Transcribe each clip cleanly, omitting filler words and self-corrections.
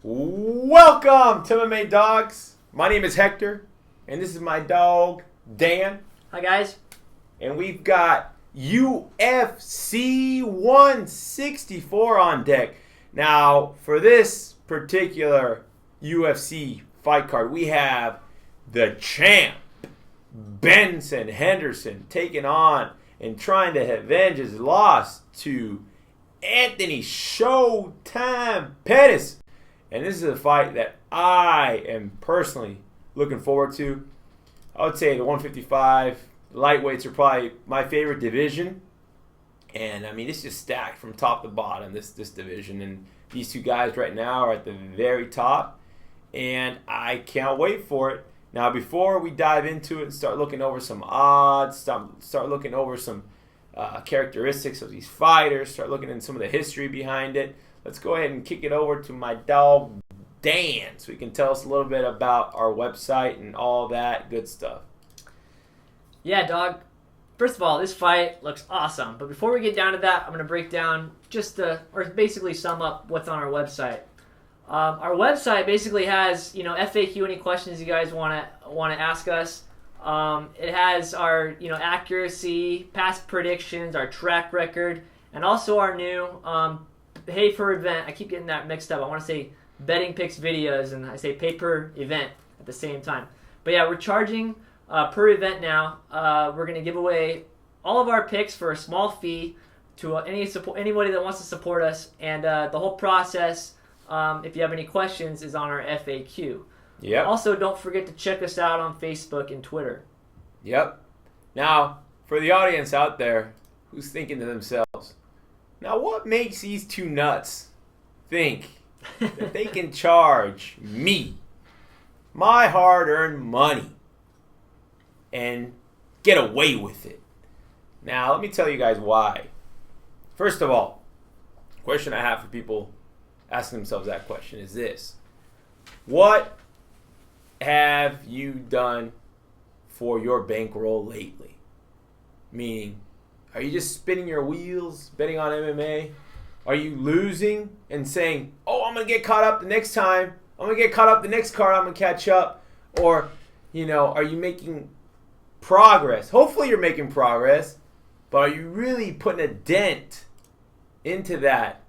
Welcome to MMA Dogs. My name is Hector, and this is my dog, Dan. Hi, guys. And we've got UFC 164 on deck. Now, for this particular UFC fight card, we have the champ, Henderson, taking on and trying to avenge his loss to Anthony Showtime Pettis. And this is a fight that I am personally looking forward to. I would say the 155 lightweights are probably my favorite division. And I mean, it's just stacked from top to bottom, this division. And these two guys right now are at the very top. And I can't wait for it. Now, before we dive into it and start looking over some odds, start looking over some characteristics of these fighters, start looking into some of the history behind it, let's go ahead and kick it over to my dog, Dan, so he can tell us a little bit about our website and all that good stuff. Yeah, dog. First of all, this fight looks awesome. But before we get down to that, I'm going to break down or basically sum up what's on our website. Our website basically has, FAQ, any questions you guys want to ask us. It has our, accuracy, past predictions, our track record, and also our new pay per event. I keep getting that mixed up. I want to say betting picks videos, and I say pay per event at the same time. But yeah, we're charging per event now. We're going to give away all of our picks for a small fee to anybody that wants to support us, and the whole process, if you have any questions, is on our FAQ. Yep. Also, don't forget to check us out on Facebook and Twitter. Yep. Now, for the audience out there who's thinking to themselves, now what makes these two nuts think that they can charge me my hard-earned money and get away with it? Now, let me tell you guys why. First of all, the question I have for people asking themselves that question is this: what have you done for your bankroll lately? Meaning, are you just spinning your wheels betting on MMA? Are you losing and saying, oh, I'm going to get caught up the next time. I'm going to get caught up the next card. I'm going to catch up. Or, are you making progress? Hopefully you're making progress. But are you really putting a dent into that?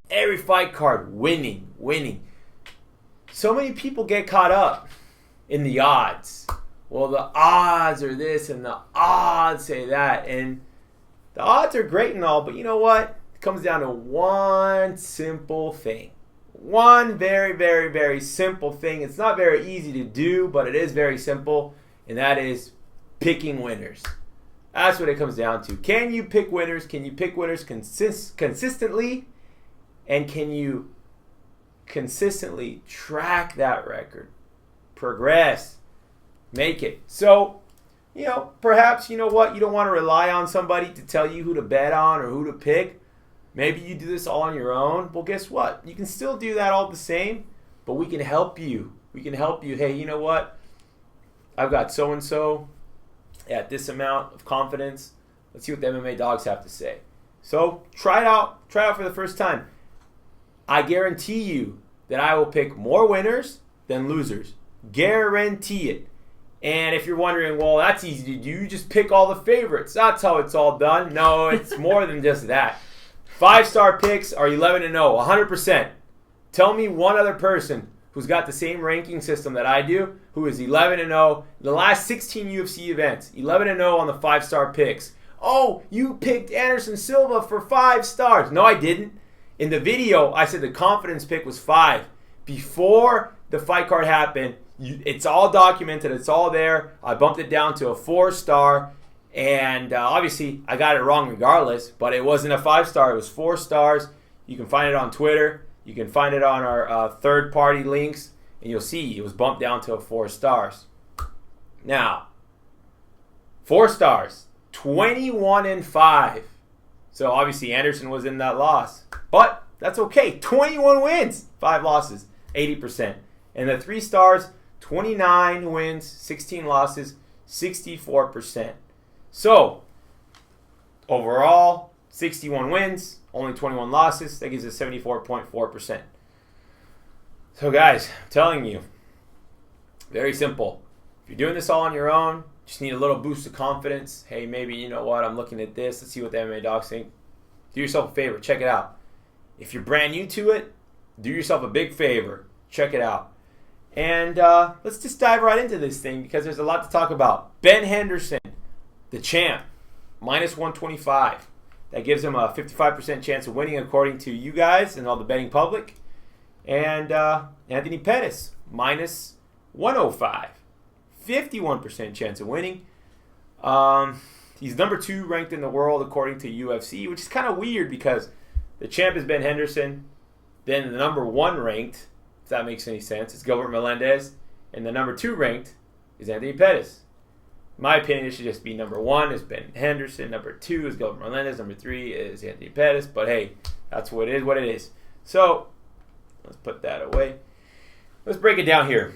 Every fight card, winning. So many people get caught up in the odds. Well, the odds are this and the odds say that. And the odds are great and all, but you know what? It comes down to one simple thing. One very, very, very simple thing. It's not very easy to do, but it is very simple, and that is picking winners. That's what it comes down to. Can you pick winners? Can you pick winners consistently? And can you consistently track that record? Progress. Make it. So, perhaps, you don't want to rely on somebody to tell you who to bet on or who to pick. Maybe you do this all on your own. Well, guess what? You can still do that all the same, but we can help you. We can help you. Hey, you know what? I've got so-and-so at this amount of confidence. Let's see what the MMA Dogs have to say. So, try it out. Try it out for the first time. I guarantee you that I will pick more winners than losers. Guarantee it. And if you're wondering, well, that's easy to do. You just pick all the favorites. That's how it's all done. No, it's more than just that. 5-star picks are 11-0, 100%. Tell me one other person who's got the same ranking system that I do, who is 11-0. The last 16 UFC events, 11-0 on the 5-star picks. Oh, you picked Anderson Silva for 5 stars. No, I didn't. In the video, I said the confidence pick was 5. Before the fight card happened, it's all documented. It's all there. I bumped it down to a 4-star. And obviously, I got it wrong regardless. But it wasn't a 5-star. It was 4 stars. You can find it on Twitter. You can find it on our third-party links. And you'll see it was bumped down to a 4 stars. Now, 4 stars. 21-5. So obviously, Anderson was in that loss. But that's okay. 21 wins. 5 losses. 80%. And the 3 stars, 29 wins, 16 losses, 64%. So, overall, 61 wins, only 21 losses. That gives us 74.4%. So guys, I'm telling you, very simple. If you're doing this all on your own, just need a little boost of confidence. Hey, maybe, you know what, I'm looking at this. Let's see what the MMA docs think. Do yourself a favor. Check it out. If you're brand new to it, do yourself a big favor. Check it out. And let's just dive right into this thing because there's a lot to talk about. Ben Henderson, the champ, minus 125. That gives him a 55% chance of winning according to you guys and all the betting public. And Anthony Pettis, minus 105. 51% chance of winning. He's number 2 ranked in the world according to UFC, which is kind of weird because the champ is Ben Henderson. Then the number 1 ranked, if that makes any sense, is Gilbert Melendez. And the number 2 ranked is Anthony Pettis. In my opinion, it should just be number 1 is Ben Henderson. Number 2 is Gilbert Melendez. Number 3 is Anthony Pettis. But hey, that's what it is. So let's put that away. Let's break it down here.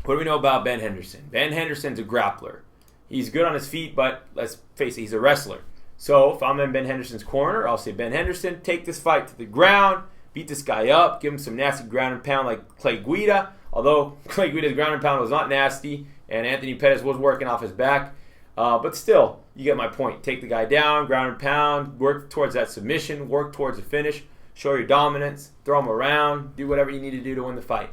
What do we know about Ben Henderson? Ben Henderson's a grappler. He's good on his feet, but let's face it, he's a wrestler. So if I'm in Ben Henderson's corner, I'll say, Ben Henderson, take this fight to the ground, beat this guy up, give him some nasty ground and pound like Clay Guida. Although Clay Guida's ground and pound was not nasty, and Anthony Pettis was working off his back. But still, you get my point. Take the guy down, ground and pound, work towards that submission, work towards the finish, show your dominance, throw him around, do whatever you need to do to win the fight.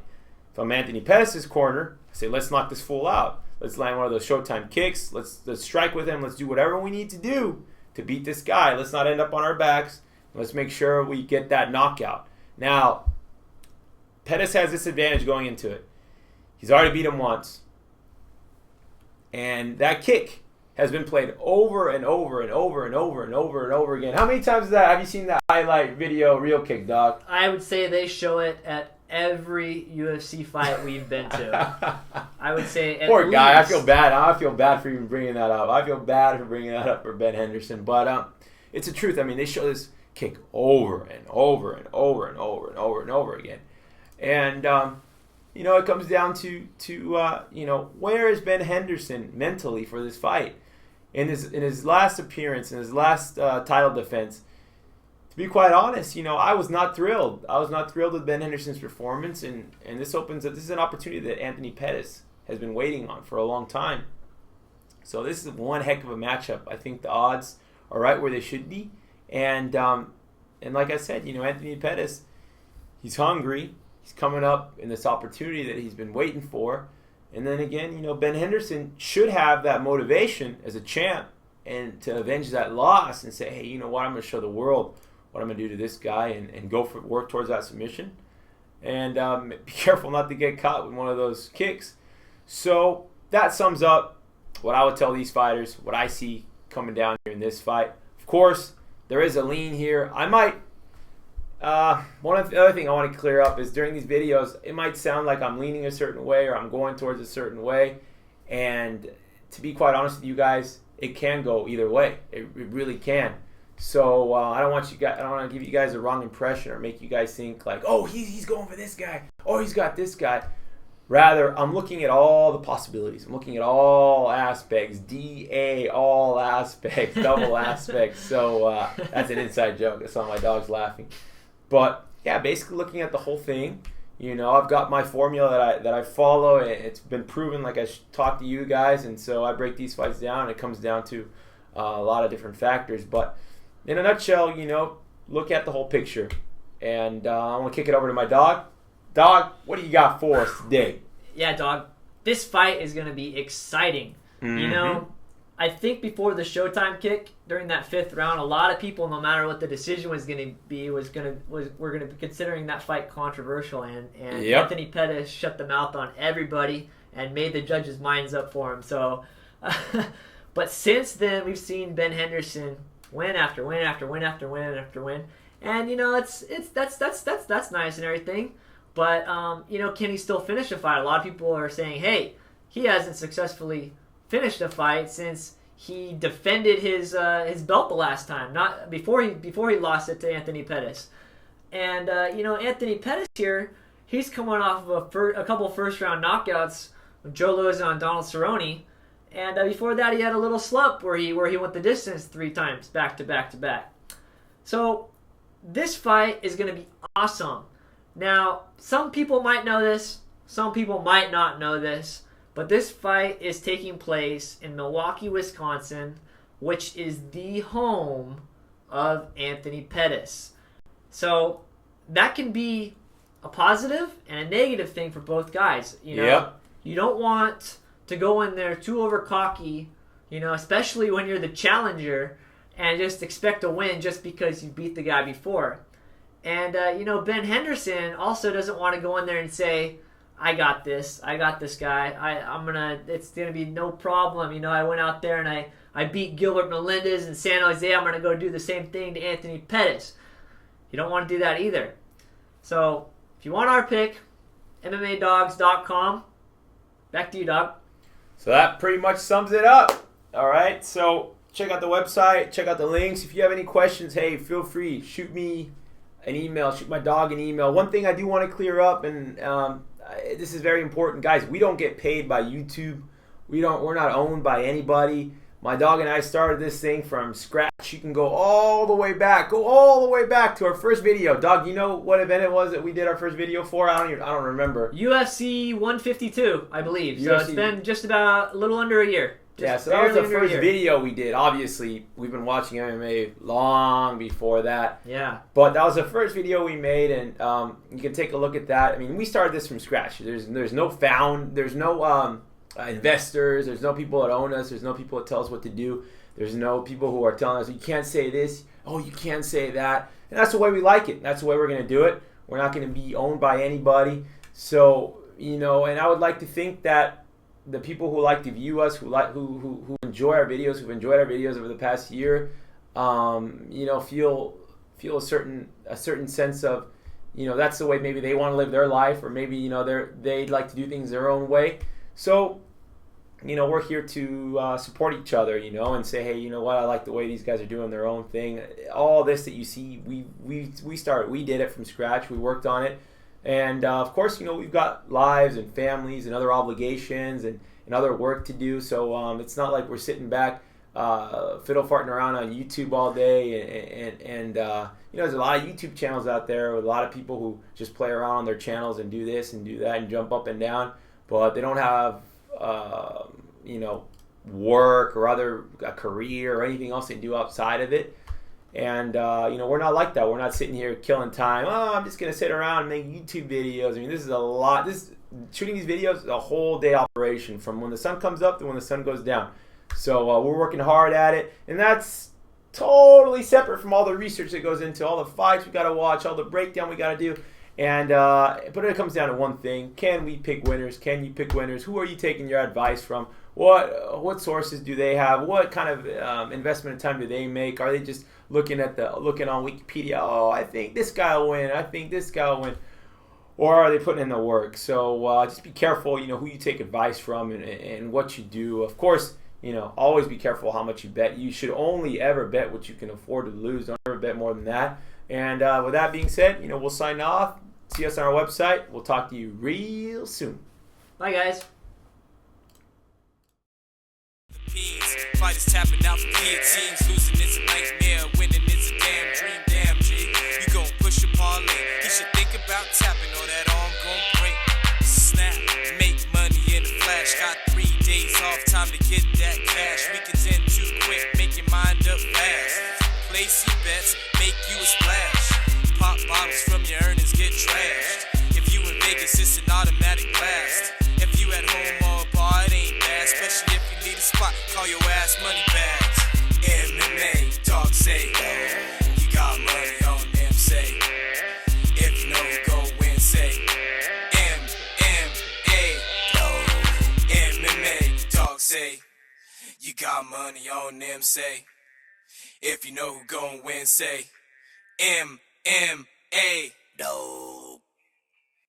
If I'm Anthony Pettis' corner, I say, let's knock this fool out. Let's land one of those Showtime kicks. Let's strike with him. Let's do whatever we need to do to beat this guy. Let's not end up on our backs. Let's make sure we get that knockout. Now, Pettis has this advantage going into it. He's already beat him once. And that kick has been played over and over and over and over and over and over again. How many times is that? Have you seen that highlight video reel kick, dog? I would say they show it at every UFC fight we've been to. I would say at Poor least. guy. I feel bad. I feel bad for even bringing that up. I feel bad for bringing that up for Ben Henderson. But it's the truth. I mean, they show this kick over and over and over and over and over and over again. And, it comes down to where is Ben Henderson mentally for this fight? In his last appearance, in his last title defense, to be quite honest, I was not thrilled. I was not thrilled with Ben Henderson's performance, and this is an opportunity that Anthony Pettis has been waiting on for a long time. So this is one heck of a matchup. I think the odds are right where they should be, and like I said, Anthony Pettis, he's hungry. He's coming up in this opportunity that he's been waiting for, and then again, Ben Henderson should have that motivation as a champ and to avenge that loss and say, hey, you know what, I'm going to show the world what I'm going to do to this guy and work towards that submission. And be careful not to get caught with one of those kicks. So that sums up what I would tell these fighters, what I see coming down here in this fight. Of course, there is a lean here. I might, one of the other thing I want to clear up is during these videos, it might sound like I'm leaning a certain way or I'm going towards a certain way. And to be quite honest with you guys, it can go either way. It really can. So I don't want to give you guys a wrong impression or make you guys think like, oh, he's going for this guy. Oh, he's got this guy. Rather, I'm looking at all the possibilities. I'm looking at all aspects, all aspects, double aspects. So that's an inside joke. I saw my dogs laughing. But yeah, basically looking at the whole thing. I've got my formula that I follow. It's been proven, like I talked to you guys, and so I break these fights down. It comes down to a lot of different factors, but in a nutshell, look at the whole picture. And I want to kick it over to my dog. Dog, what do you got for us today? Yeah, dog. This fight is going to be exciting. Mm-hmm. I think before the Showtime kick during that 5th round, a lot of people, no matter what the decision was going to be, we're going to be considering that fight controversial. And Yep. Anthony Pettis shut the mouth on everybody and made the judges' minds up for him. So, but since then, we've seen Ben Henderson win after win after win after win after win, and that's nice and everything. But can he still finish a fight? A lot of people are saying, hey, he hasn't successfully finished a fight since he defended his belt the last time, not before he lost it to Anthony Pettis. And Anthony Pettis here, he's coming off of a couple first round knockouts with Joe Louis on Donald Cerrone. And before that, he had a little slump where he went the distance 3 times back to back to back. So this fight is going to be awesome. Now, some people might know this, some people might not know this, but this fight is taking place in Milwaukee, Wisconsin, which is the home of Anthony Pettis. So that can be a positive and a negative thing for both guys. You know, Yep. You don't want to go in there too over cocky, you know, especially when you're the challenger, and just expect to win just because you beat the guy before. And, you know, Ben Henderson also doesn't want to go in there and say, I got this guy. It's going to be no problem. You know, I went out there and I beat Gilbert Melendez in San Jose. I'm going to go do the same thing to Anthony Pettis. You don't want to do that either. So, if you want our pick, MMAdogs.com. Back to you, Dog. So that pretty much sums it up. All right. So check out the website. Check out the links. If you have any questions, hey, feel free. Shoot me an email. Shoot my dog an email. One thing I do want to clear up, and this is very important, guys. We don't get paid by YouTube. We're not owned by anybody. My dog and I started this thing from scratch. You can go all the way back. Go all the way back to our first video. Dog, you know what event it was that we did our first video for? I don't remember. UFC 152, I believe. So UFC. it's been just about a little under a year. Yeah, so that was the first video we did. Obviously, we've been watching MMA long before that. Yeah. But that was the first video we made, and you can take a look at that. I mean, we started this from scratch. There's no investors. There's no people that own us. There's no people that tell us what to do. There's no people who are telling us, you can't say this. Oh, you can't say that. And that's the way we like it. That's the way we're going to do it. We're not going to be owned by anybody. So, you know, and I would like to think that the people who like to view us, who enjoy our videos, who've enjoyed our videos over the past year, you know, feel a certain sense of, you know, that's the way maybe they want to live their life, or maybe, you know, they'd like to do things their own way. So, you know, we're here to support each other, you know, and say, hey, you know what, I like the way these guys are doing their own thing. All this that you see, we started, we did it from scratch. We worked on it. And, of course, you know, we've got lives and families and other obligations and other work to do. So it's not like we're sitting back fiddle farting around on YouTube all day. And you know, there's a lot of YouTube channels out there with a lot of people who just play around on their channels and do this and do that and jump up and down. But they don't have, you know, work or a career or anything else they do outside of it. And, you know, we're not like that. We're not sitting here killing time. Oh, I'm just going to sit around and make YouTube videos. I mean, this is a lot. Shooting these videos is a whole day operation from when the sun comes up to when the sun goes down. So we're working hard at it. And that's totally separate from all the research that goes into all the fights we got to watch, all the breakdown we got to do. And but it comes down to one thing. Can we pick winners? Can you pick winners? Who are you taking your advice from? What sources do they have? What kind of investment of time do they make? Are they just looking on Wikipedia? Oh, I think this guy will win. I think this guy will win. Or are they putting in the work? So just be careful, you know, who you take advice from and what you do. Of course, you know, always be careful how much you bet. You should only ever bet what you can afford to lose. Don't ever bet more than that. And with that being said, you know, we'll sign off. See us on our website. We'll talk to you real soon. Bye, guys. Fighters tapping out for guillotines, losing is a nightmare, winning is a damn dream, damn G. You gon' push your parlay, you should think about tapping, or that arm gon' break. Snap, make money in a flash, got 3 days off, time to get that cash. Weekends in too quick, make your mind up fast. Place your bets, make you a splash. Pop bottles from your earnings, get trashed. If you in Vegas, it's an automatic blast. If you at home or a bar, it ain't bad, especially if you need a spot, call your ass money bags. MMA, dog say, you got money on them, say. If you know who go win, say. MMA, MMA, dog say, you got money on them, say. If you know who gon' win, say. MMA, no.